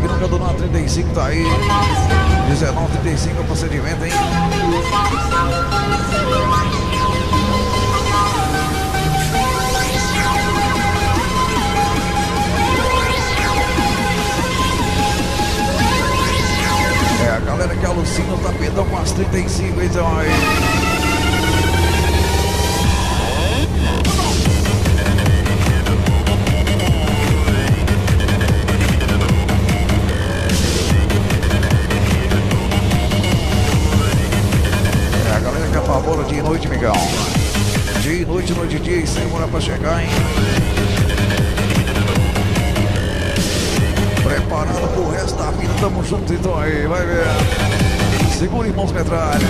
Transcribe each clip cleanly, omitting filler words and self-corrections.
que nunca donou a 35, tá aí. 19,35 é o procedimento, hein? É, a galera que alucina o tapetão com as 35, então aí. É, a galera que apavora dia e noite, migão. Dia e noite, noite e dia, e sem hora pra chegar, hein? Preparado pro resto da vida, tamo junto então aí, vai ver. Segura, irmãos metralha.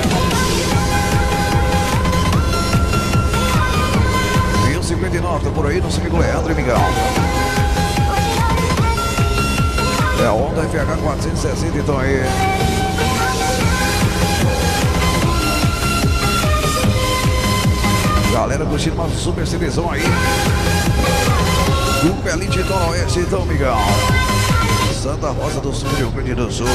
1059, tá por aí, nosso amigo Leandro e Migão. É a Honda FH 460 então aí. Galera curtindo mais um super seleção aí. Grupo Elite do Oeste então, Migão. Santa Rosa do Sul, Rio Grande do Sul.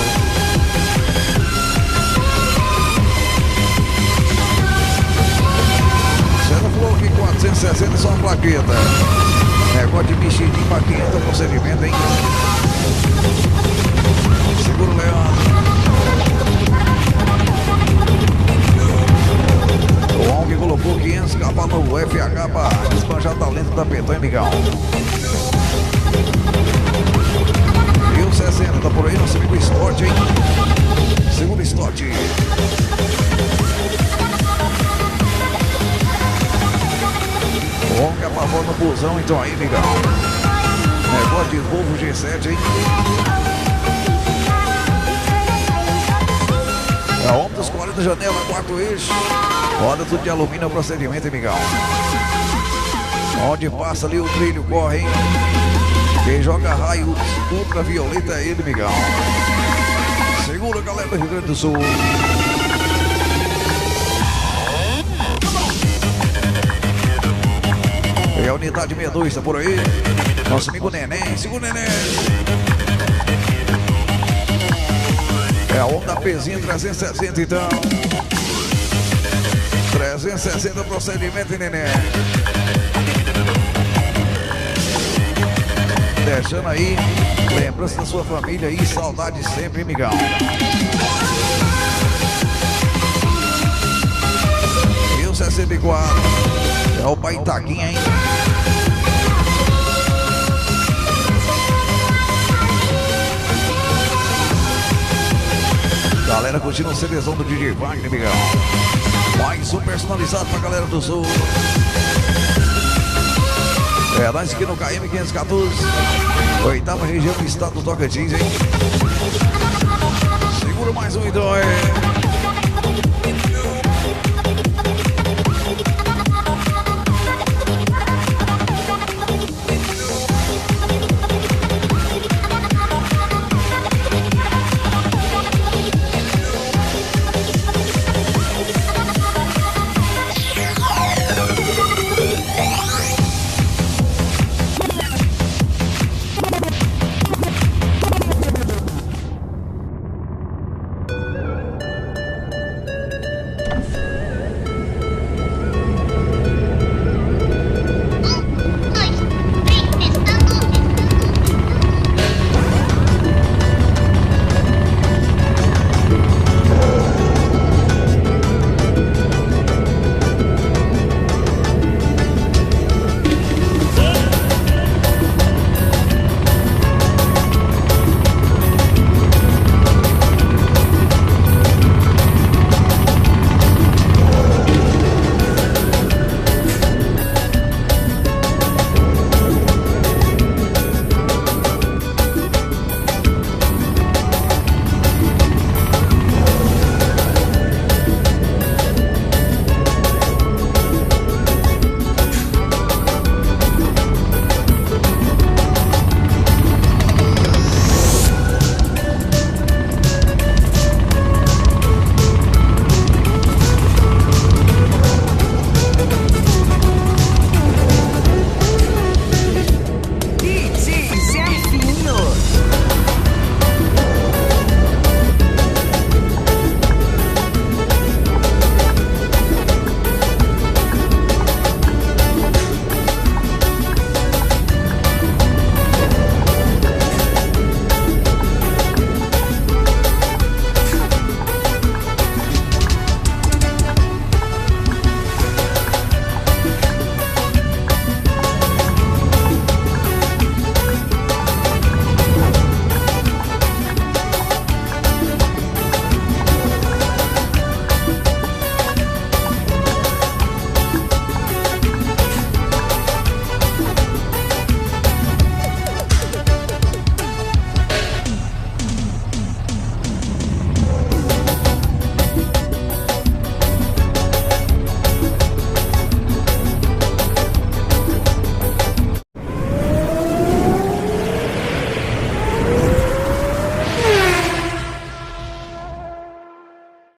Santa Flor aqui 460, só uma plaqueta. Negócio de mexidinho pra 500 procedimento, hein? Segura o Leandro. O homem que colocou 500 capa no FH pra desbanjar talento da Petão, Migão. 1060, tá por aí, nosso amigo Estote, hein? Segundo Estote. O homem que apavou no busão, então aí, Migão. Negócio de Volvo G7, hein? É a homem dos 40 janela, 4 eixos. Roda tudo de alumínio, é o procedimento, hein, Migão? Onde passa ali o trilho, corre, hein? Quem joga raio ultravioleta é ele, Migão. Segura, galera do Rio Grande do Sul. É a unidade 62, tá por aí. Nosso amigo Neném, segura o Neném. É a Honda Pezinha 360, então. 360 procedimento, hein, Neném. Deixando aí lembrança da sua família e saudade sempre, hein, Migão. E o 64 é o pai Taguinha, hein? Galera curtindo o CDzão do DJ Vagner, Migão. Mais um personalizado pra galera do Sul. É, nós aqui no KM 514, 8ª região do estado do Tocantins, hein? Segura mais um, então, é.